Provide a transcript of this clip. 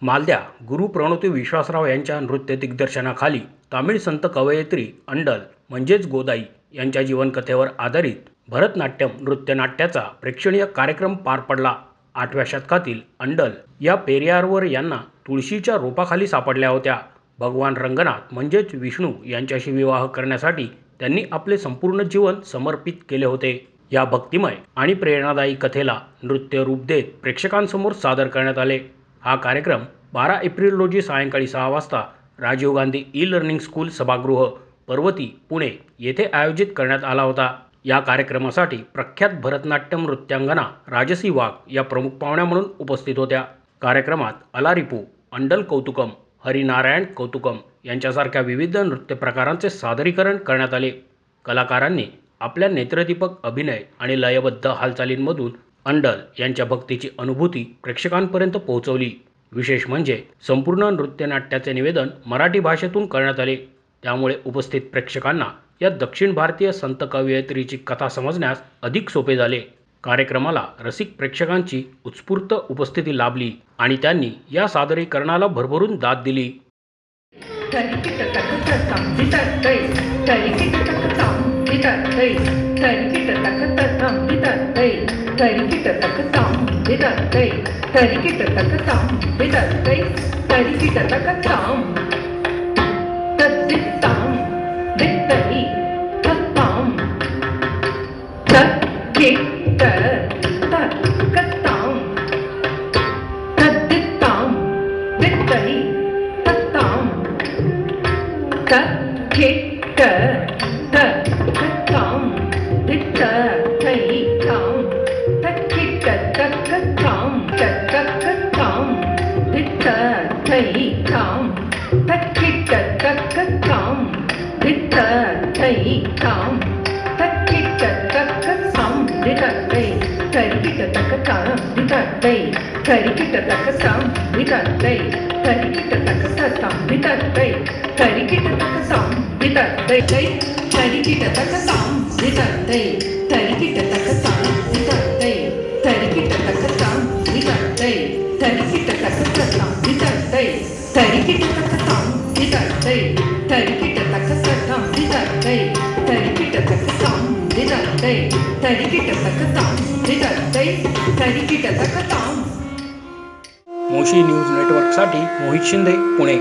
मालद्या गुरु प्रणोती विश्वासराव यांच्या नृत्य दिग्दर्शनाखाली तामिळ संत कवयित्री अंडल म्हणजेच गोदाई यांच्या जीवनकथेवर आधारित भरतनाट्यम नृत्यनाट्याचा प्रेक्षणीय कार्यक्रम पार पडला। 8व्या शतकातील अंडल या पेरियारवर यांना तुळशीच्या रोपाखाली सापडल्या होत्या। भगवान रंगनाथ म्हणजेच विष्णू यांच्याशी विवाह करण्यासाठी त्यांनी आपले संपूर्ण जीवन समर्पित केले होते। या भक्तिमय आणि प्रेरणादायी कथेला नृत्य रूप देत प्रेक्षकांसमोर सादर करण्यात आले। हा कार्यक्रम 12 एप्रिल रोजी सायंकाळी 6 वाजता राजीव गांधी ई-लर्निंग स्कूल सभागृह पर्वती पुणे येथे आयोजित करण्यात आला होता। या कार्यक्रमासाठी प्रख्यात भरतनाट्यम नृत्यांगना राजसी वाघ या प्रमुख पाहुण्या म्हणून उपस्थित होत्या। कार्यक्रमात अलारिपू, अंडल कौतुकम, हरिनारायण कौतुकम यांच्यासारख्या विविध नृत्य प्रकारांचे सादरीकरण करण्यात आले। कलाकारांनी आपल्या नेत्रदीपक अभिनय आणि लयबद्ध हालचालींमधून अंडल यांच्या भक्तीची अनुभूती प्रेक्षकांपर्यंत पोहोचवली। विशेष म्हणजे संपूर्ण नृत्यनाट्याचे निवेदन मराठी भाषेतून करण्यात आले, त्यामुळे उपस्थित प्रेक्षकांना या दक्षिण भारतीय संत कवयित्रीची कथा समजण्यास अधिक सोपे झाले। कार्यक्रमाला रसिक प्रेक्षकांची उत्स्फूर्त उपस्थिती लाभली आणि त्यांनी या सादरीकरणाला भरभरून दाद दिली। मोशी न्यूज नेटवर्कसाठी मोहित शिंदे, पुणे।